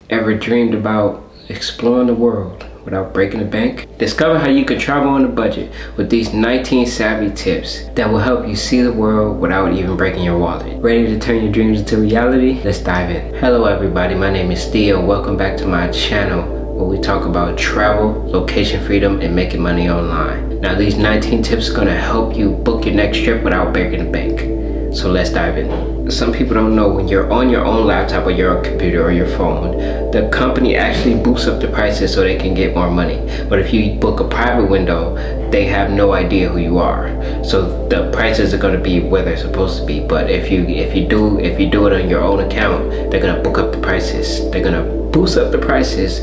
Ever dreamed about exploring the world without breaking the bank? Discover how you can travel on a budget with these 19 savvy tips that will help you see the world without even breaking your wallet. Ready to turn your dreams into reality? Let's dive in. Hello everybody, my name is Theo. Welcome back to my channel where we talk about travel, location freedom, and making money online. Now these 19 tips are going to help you book your next trip without breaking the bank. So let's dive in. Some people don't know, when you're on your own laptop or your computer or your phone, the company actually boosts up the prices so they can get more money. But if you book a private window, they have no idea who you are. So the prices are going to be where they're supposed to be. But if you do it on your own account, they're going to book up the prices. They're going to boost up the prices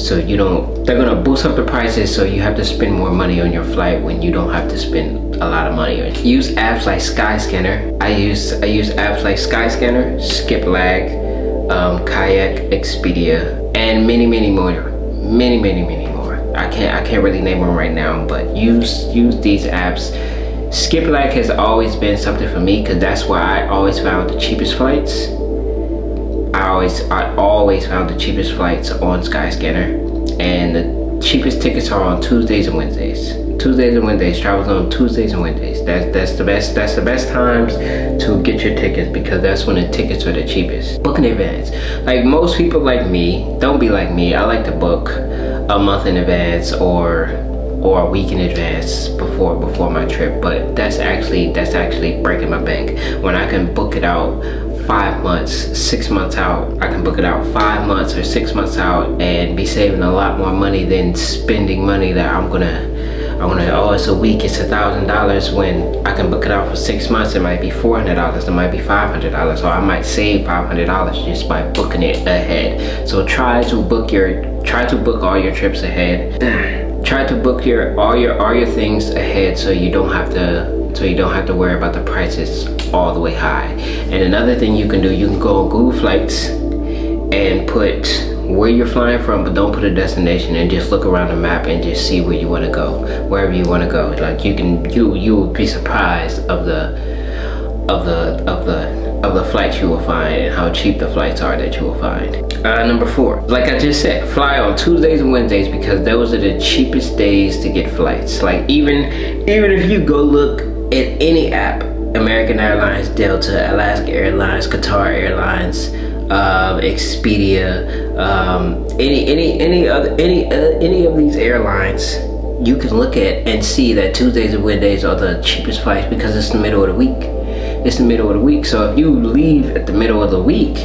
so you have to spend more money on your flight when you don't have to spend a lot of money on it. Use apps like Skyscanner. I use apps like Skyscanner, Skiplag, Kayak, Expedia, and many more. I can't really name them right now, but use these apps. Skiplag has always been something for me because that's where I always found the cheapest flights. I always found the cheapest flights on Skyscanner, and the cheapest tickets are on Tuesdays and Wednesdays. Travels on Tuesdays and Wednesdays. That's the best times to get your tickets, because that's when the tickets are the cheapest. Book in advance. Like most people like me, don't be like me. I like to book a month in advance or a week in advance before my trip, but that's actually breaking my bank. When I can book it out 5 months, 6 months out, I can book it out 5 months or 6 months out and be saving a lot more money than spending money that I'm gonna, oh, it's a week, it's $1,000, when I can book it out for 6 months. It might be $400, it might be $500, so I might save $500 just by booking it ahead. So try to book all your trips ahead. Try to book all your things ahead so you don't have to worry about the prices all the way high. And another thing you can do, you can go on Google Flights and put where you're flying from, but don't put a destination, and just look around the map and just see where you want to go, wherever you want to go. Like you will be surprised of the flights you will find and how cheap the flights are that you will find. Number 4, like I just said, fly on Tuesdays and Wednesdays, because those are the cheapest days to get flights. Like even if you go look at any app, American Airlines, Delta, Alaska Airlines, Qatar Airlines, Expedia, any of these airlines, you can look at and see that Tuesdays and Wednesdays are the cheapest flights, because it's the middle of the week. It's the middle of the week. So if you leave at the middle of the week,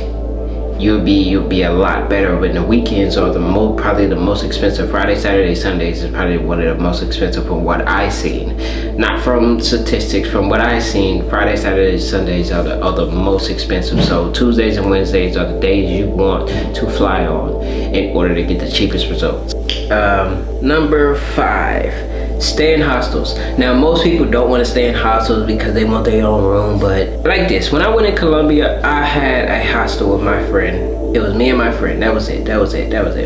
you'll be a lot better. When the weekends are probably the most expensive. Friday, Saturday, Sundays is probably one of the most expensive from what I've seen. Not from statistics, from what I've seen. Friday, Saturday, Sundays are the most expensive. So Tuesdays and Wednesdays are the days you want to fly on in order to get the cheapest results. Number 5, stay in hostels. Now most people don't want to stay in hostels because they want their own room, but like this, when I went in Colombia, I had a hostel with my friend. It was me and my friend. That was it.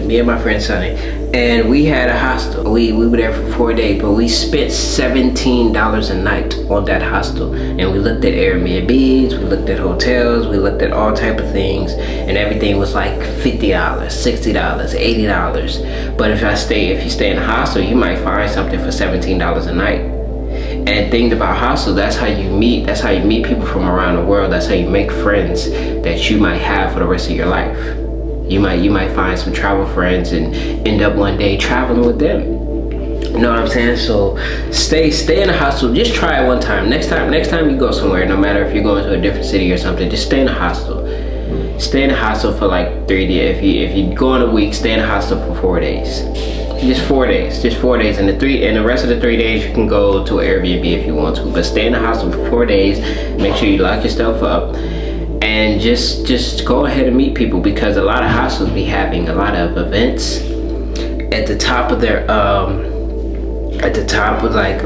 Me and my friend Sonny, and we had a hostel. We were there for 4 days, but we spent $17 a night on that hostel. And we looked at Airbnbs, we looked at hotels, we looked at all type of things, and everything was like $50, $60, $80. But if you stay in a hostel, you might find something for $17 a night. And things about hostels, that's how you meet people from around the world. That's how you make friends that you might have for the rest of your life. You might find some travel friends and end up one day traveling with them. You know what I'm saying? So stay in a hostel. Just try it one time. Next time you go somewhere, no matter if you're going to a different city or something, just stay in a hostel. Stay in a hostel for like 3 days. If you go in a week, stay in a hostel for 4 days. Just 4 days, and the rest of the 3 days you can go to an Airbnb if you want to, but stay in the hostel for 4 days. Make sure you lock yourself up, and just go ahead and meet people, because a lot of hostels be having a lot of events at the top of their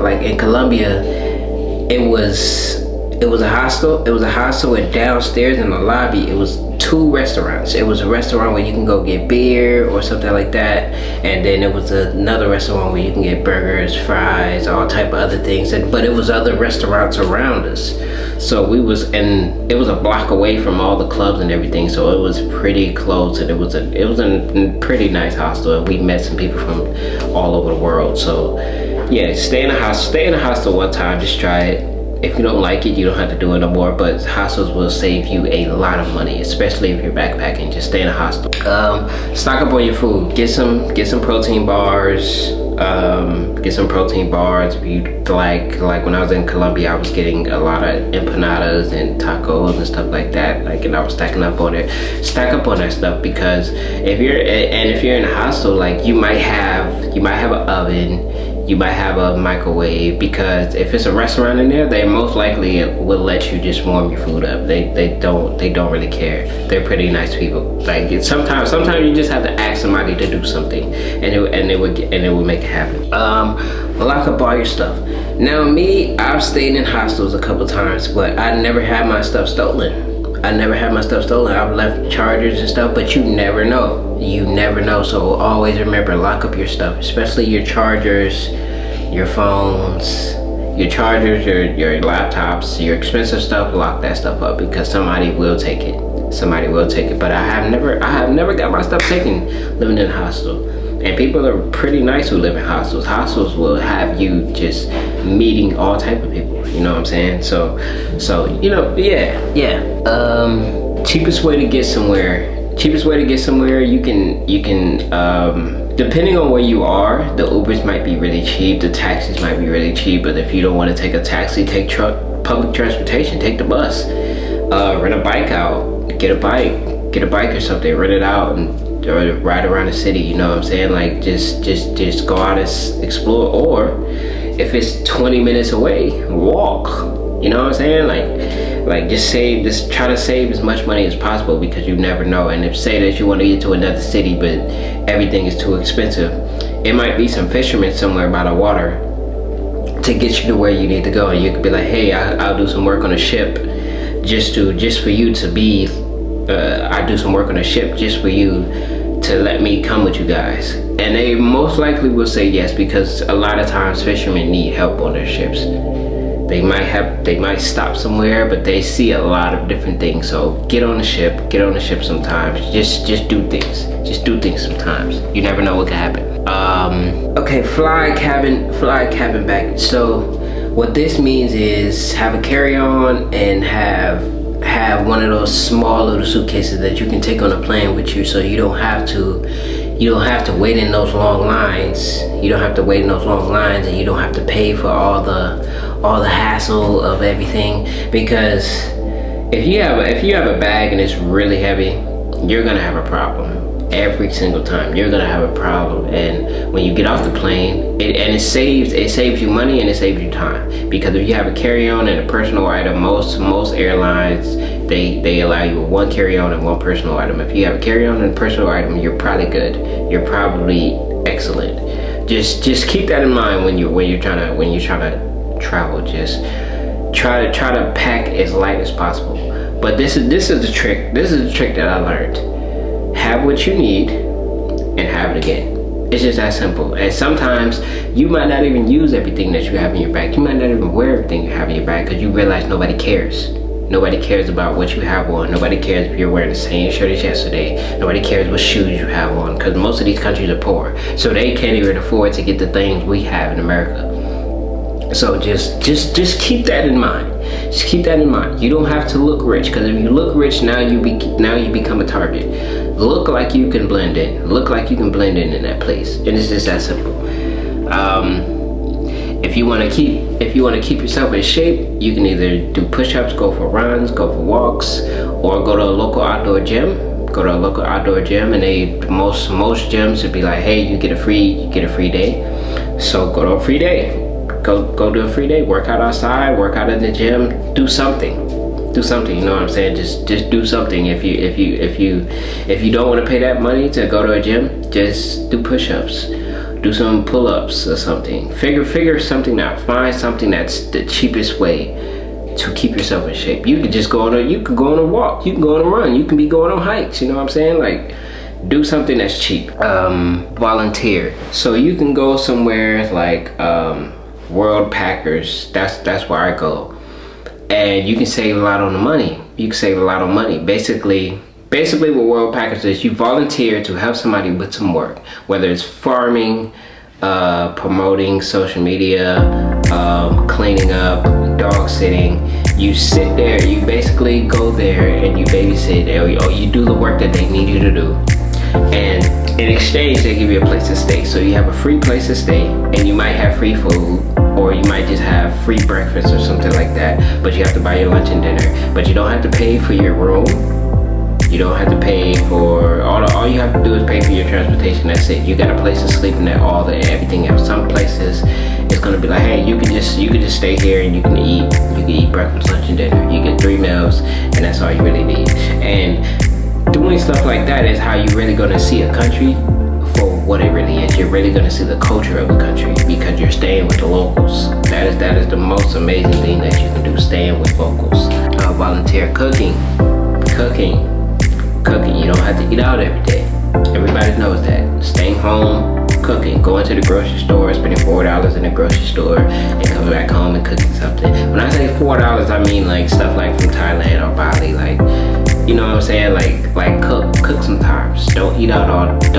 like in Colombia, it It was a hostel. It was a hostel, and downstairs in the lobby, it was 2 restaurants. It was a restaurant where you can go get beer or something like that, and then it was another restaurant where you can get burgers, fries, all type of other things. But it was other restaurants around us. So we was, and it was a block away from all the clubs and everything. So it was pretty close, and it was a pretty nice hostel. And we met some people from all over the world. So yeah, stay in a hostel one time, just try it. If you don't like it, you don't have to do it no more, but hostels will save you a lot of money, especially if you're backpacking. Just stay in a hostel. Stock up on your food. Get some protein bars. Get some protein bars. If you like when I was in Colombia, I was getting a lot of empanadas and tacos and stuff like that. And I was stacking up on it. Stack up on that stuff, because if you're in a hostel, like you might have an oven. You might have a microwave, because if it's a restaurant in there, they most likely will let you just warm your food up. They don't really care. They're pretty nice people. Like sometimes you just have to ask somebody to do something, and it will make it happen. Lock up all your stuff. Now me, I've stayed in hostels a couple times, but I never had my stuff stolen. I've left chargers and stuff, but you never know. So always remember, lock up your stuff, especially your chargers, your phones, your chargers, your laptops, your expensive stuff. Lock that stuff up, because somebody will take it. But I have never got my stuff taken living in a hostel. And people are pretty nice who live in hostels. Hostels will have you just meeting all type of people. You know what I'm saying? So yeah. Cheapest way to get somewhere. You can depending on where you are, the Ubers might be really cheap, the taxis might be really cheap. But if you don't want to take a taxi, take public transportation. Take the bus. Rent a bike out. Get a bike or something. Rent it out and ride around the city. You know what I'm saying? Like just go out and explore. Or if it's 20 minutes away, walk. You know what I'm saying? Like just try to save as much money as possible, because you never know. And if say that you want to get to another city, but everything is too expensive, it might be some fishermen somewhere by the water to get you to where you need to go. And you could be like, hey, I'll do some work on a ship just for you to be. I do some work on a ship just for you to let me come with you guys. And they most likely will say yes, because a lot of times fishermen need help on their ships. They might stop somewhere, but they see a lot of different things. So get on the ship sometimes. Just do things sometimes. You never know what can happen. Okay, fly cabin bag. So what this means is have a carry-on and have one of those small little suitcases that you can take on a plane with you, so you don't have to wait in those long lines. And you don't have to pay for all the hassle of everything. Because if you have a bag and it's really heavy, you're gonna have a problem. Every single time you're gonna have a problem. And when you get off the plane, it saves you money and it saves you time. Because if you have a carry-on and a personal item, most airlines, they allow you one carry-on and one personal item. If you have a carry-on and a personal item, you're probably good. You're probably excellent. Just keep that in mind when you're trying to travel. Just try to pack as light as possible. But this is the trick. This is the trick that I learned. Have what you need and have it again. It's just that simple. And sometimes you might not even use everything that you have in your bag. You might not even wear everything you have in your bag, because you realize nobody cares. Nobody cares about what you have on. Nobody cares if you're wearing the same shirt as yesterday. Nobody cares what shoes you have on, because most of these countries are poor. So they can't even afford to get the things we have in America. So just keep that in mind. Just keep that in mind. You don't have to look rich, because if you look rich, now you become a target. Look like you can blend in. Look like you can blend in that place, and it's just that simple. If you want to keep yourself in shape, you can either do push-ups, go for runs, go for walks, or go to a local outdoor gym. And most gyms would be like, hey, you get a free day. So go to a free day. Go do a free day. Work out outside. Work out in the gym. Do something. You know what I'm saying? Just do something. If you don't want to pay that money to go to a gym, just do push-ups. Do some pull-ups or something. Figure something out. Find something that's the cheapest way to keep yourself in shape. You could just go on a walk, you can go on a run, you can be going on hikes, you know what I'm saying? Like, do something that's cheap. Volunteer. So you can go somewhere like World Packers. That's where I go, and you can save a lot on the money. You can save a lot on money. Basically what World Packers is, you volunteer to help somebody with some work, whether it's farming, promoting social media, cleaning up, dog sitting. You sit there, you basically go there and you babysit, or you do the work that they need you to do, and in exchange they give you a place to stay. So you have a free place to stay, and you might have free food, or you might just have free breakfast or something like that, but you have to buy your lunch and dinner. But you don't have to pay for your room. You don't have to pay for all you have to do is pay for your transportation. That's it. You got a place to sleep and everything else. Some places it's gonna be like, hey, you can just stay here and you can eat breakfast, lunch, and dinner. You get 3 meals, and that's all you really need. And doing stuff like that is how you're really gonna see a country for what it really is. You're really gonna see the culture of a country because you're staying with the locals. That is the most amazing thing that you can do, staying with locals. Volunteer cooking. You don't have to eat out every day. Everybody knows that. Staying home, cooking, going to the grocery store, spending $4 in the grocery store, and coming back home and cooking something. When I say $4, I mean like stuff like from Thailand or Bali, like, you know what I'm saying? Like cook sometimes. Don't eat out all the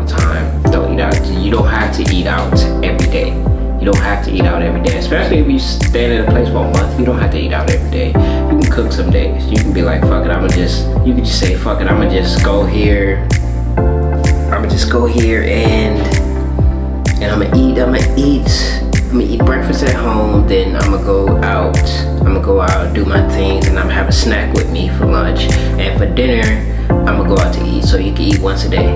time. Don't eat out. You don't have to eat out every day. You don't have to eat out every day, especially if you stay in a place for a month. You don't have to eat out every day. You can cook some days. You can be like, fuck it, you can just say, fuck it, I'ma just go here and I'ma eat breakfast at home, then I'ma go out, do my things, and I'ma have a snack with me for lunch. And for dinner, I'ma go out to eat, so you can eat once a day.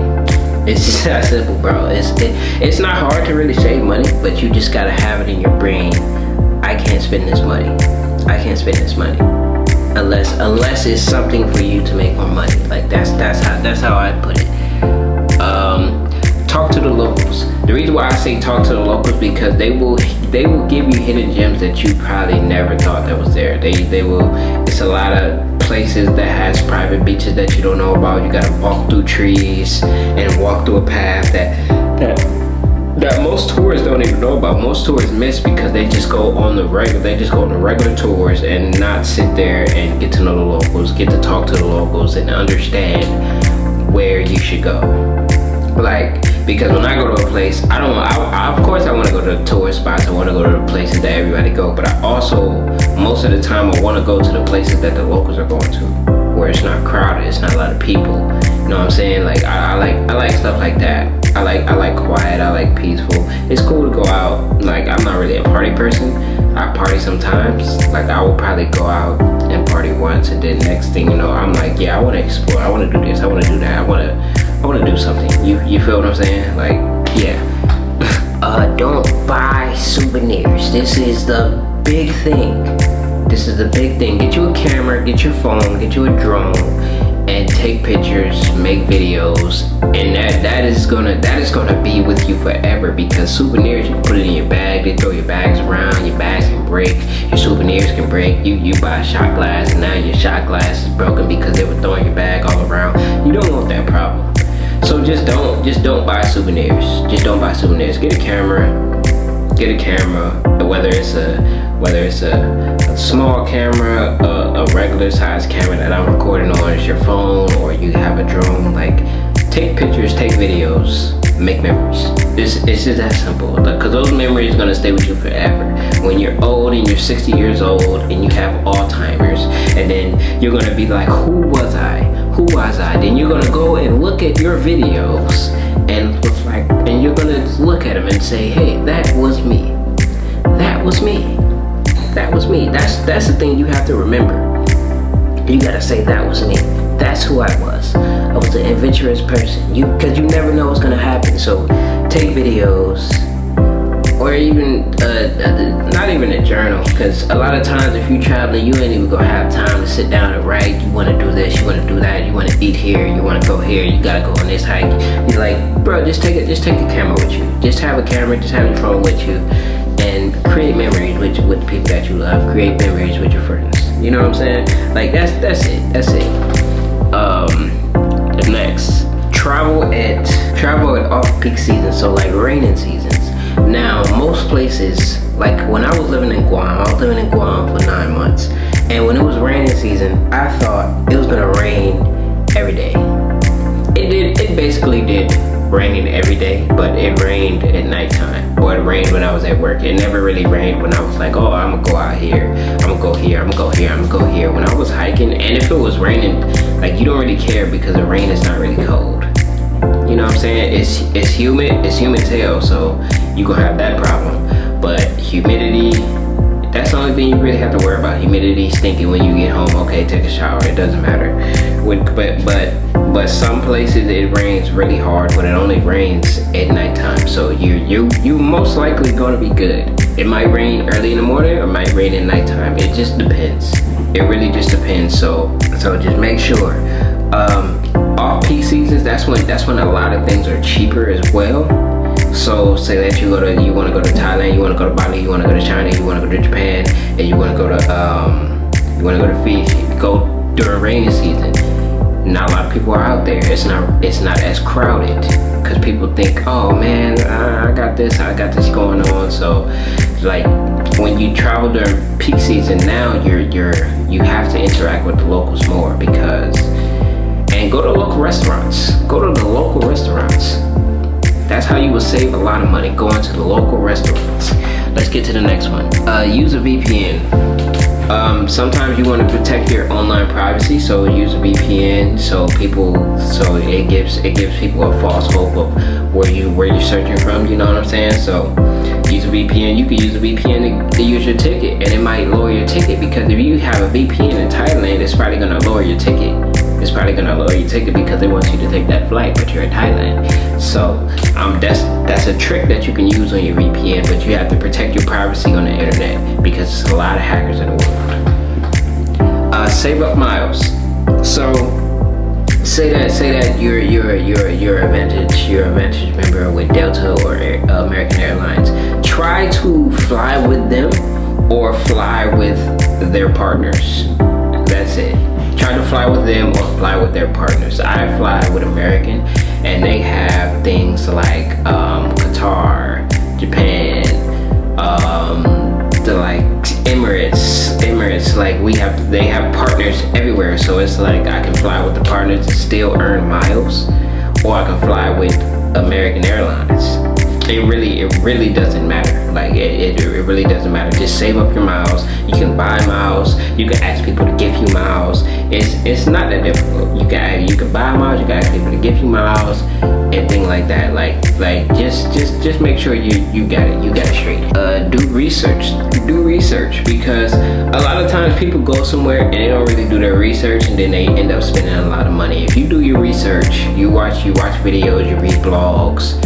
It's just that simple, bro. It's not hard to really save money, but you just gotta have it in your brain. I can't spend this money. Unless it's something for you to make more money. Like that's how I put it. Talk to the locals. The reason why I say talk to the locals, because they will give you hidden gems that you probably never thought that was there. They will. It's a lot of places that has private beaches that you don't know about. You gotta walk through trees and walk through a path that most tourists don't even know about. Most tourists miss because they just go on the regular tours and not sit there and get to know the locals, get to talk to the locals and understand where you should go. Like, because when I go to a place, of course I want to go to the tourist spots. I want to go to the places that everybody go, but I also, most of the time, I want to go to the places that the locals are going to, where it's not crowded, it's not a lot of people. You know what I'm saying? Like, I like stuff like that. I like quiet, I like peaceful. It's cool to go out. Like, I'm not really a party person. I party sometimes. Like, I will probably go out and party once, and then next thing you know, I'm like, yeah, I want to explore. I want to do this. I want to do that. I want to do something. You feel what I'm saying? Like, yeah. Don't buy souvenirs. This is the big thing. Get you a camera, get your phone, get you a drone, and take pictures, make videos, and that is gonna be with you forever. Because souvenirs, you can put it in your bag. They throw your bags around. Your bags can break. Your souvenirs can break. You buy a shot glass, and now your shot glass is broken because they were throwing your bag all around. You don't want that problem. So just don't buy souvenirs. Just don't buy souvenirs. Get a camera, whether it's a small camera, a regular size camera that I'm recording on, it's your phone, or you have a drone. Like, take pictures, take videos, make memories. It's just that simple. Because those memories are gonna stay with you forever. When you're old and you're 60 years old and you have Alzheimer's, and then you're gonna be like, who was I? Then you're gonna go and look at your videos and you're gonna look at them and say, hey, that was me. That's the thing you have to remember. You gotta say, that was me. That's who I was. I was an adventurous person. Because you never know what's gonna happen. So take videos, or even not even a journal. Because a lot of times if you're traveling, you ain't even gonna have time to sit down and write. You want to do this, you want to do that, you want to eat here, you want to go here, you gotta go on this hike. You're like, bro, just take the camera with you. Just have a camera, just have your phone with you, and create memories with the people that you love. Create memories with your friends. You know what I'm saying? Like that's it. The next, travel at off-peak seasons, so like raining seasons. Now, most places, like when I was living in Guam, I was living in Guam for 9 months, and when it was raining season, I thought it was gonna rain every day. It basically did rain every day, but it rained at nighttime, or it rained when I was at work. It never really rained when I was like, oh, I'm gonna go out here, I'm gonna go here, I'm gonna go here, I'm gonna go here. When I was hiking, and if it was raining, like, you don't really care because the rain is not really cold. You know what I'm saying? It's humid as hell, so you gonna have that problem. But humidity, that's the only thing you really have to worry about. Humidity, stinking when you get home. Okay, take a shower. It doesn't matter. But some places it rains really hard when it only rains at nighttime. So you most likely gonna be good. It might rain early in the morning or it might rain at nighttime. It just depends. It really just depends. So just make sure. Off-peak seasons, that's when a lot of things are cheaper as well. So say that you want to go to Thailand, you want to go to Bali, you want to go to China, you want to go to Japan, and you want to go to Fiji. Go during rainy season. Not a lot of people are out there. It's not as crowded because people think, oh man, I got this going on. So like when you travel during peak season, now you have to interact with the locals more and go to local restaurants. Go to the local restaurants. That's how you will save a lot of money, going to the local restaurants. Let's get to the next one. Use a VPN. Sometimes you want to protect your online privacy, so use a VPN so it gives people a false hope of where you're searching from. You know what I'm saying? So use a VPN. You can use a VPN to use your ticket, and it might lower your ticket, because if you have a VPN in Thailand, it's probably gonna lower your ticket. It's probably gonna lower your ticket because they want you to take that flight, but you're in Thailand. So that's a trick that you can use on your VPN, but you have to protect your privacy on the internet because there's a lot of hackers in the world. Save up miles. So say that you're a Vantage member with Delta or American Airlines. Try to fly with them or fly with their partners. That's it. Try to fly with them or fly with their partners. I fly with American, and they have things like Qatar, Japan, Emirates. Like they have partners everywhere. So it's like I can fly with the partners and still earn miles, or I can fly with American Airlines. It really doesn't matter. Like it really doesn't matter. Just save up your miles. You can buy miles. You can ask people to give you miles. It's not that difficult. You can buy miles. You can ask people to give you miles and things like that. Like just make sure you got it. You got it straight. Do research. Do research, because a lot of times people go somewhere and they don't really do their research, and then they end up spending a lot of money. If you do your research, you watch videos, you read blogs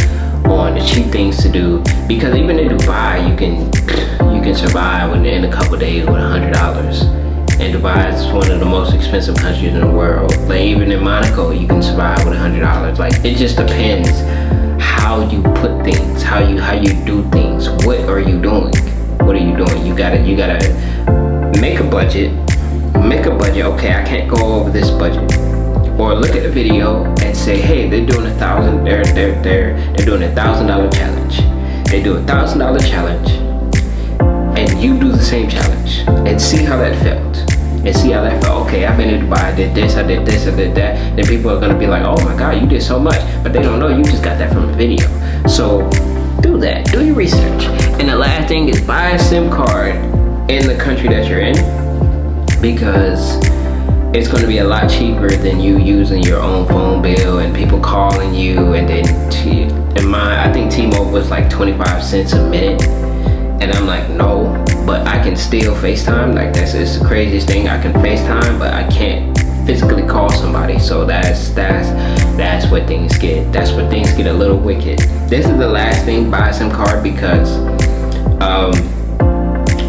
on the cheap things to do, because even in Dubai you can survive in a couple days with $100. And Dubai is one of the most expensive countries in the world. Like even in Monaco you can survive with $100. Like it just depends how you put things, how you do things. What are you doing? What are you doing? You gotta make a budget. Okay, I can't go over this budget. Or look at the video and say, hey, they're doing they're doing $1,000 challenge. They do $1,000 challenge, and you do the same challenge, and see how that felt. Okay, I've been to Dubai, I did this, I did that. Then people are gonna be like, oh my God, you did so much, but they don't know you just got that from the video. So do that. Do your research. And the last thing is buy a SIM card in the country that you're in, because it's going to be a lot cheaper than you using your own phone bill and people calling you. And then I think T-Mobile was like 25 cents a minute, and I'm like, no, but I can still FaceTime. Like it's the craziest thing. I can FaceTime, but I can't physically call somebody. So that's where things get. That's where things get a little wicked. This is the last thing. Buy a SIM card, because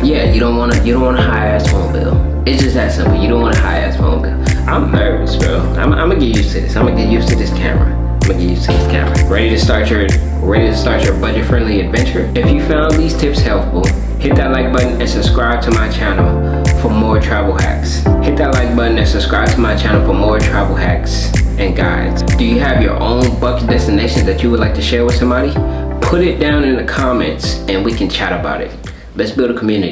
you don't want a high ass phone bill. It's just that simple. You don't want a high ass phone bill. I'm nervous, bro. I'm gonna get used to this. I'm gonna get used to this camera. I'm gonna get used to this camera. Ready to start your budget-friendly adventure? If you found these tips helpful, hit that like button and subscribe to my channel for more travel hacks. Hit that like button and subscribe to my channel for more travel hacks and guides. Do you have your own bucket destinations that you would like to share with somebody? Put it down in the comments and we can chat about it. Let's build a community.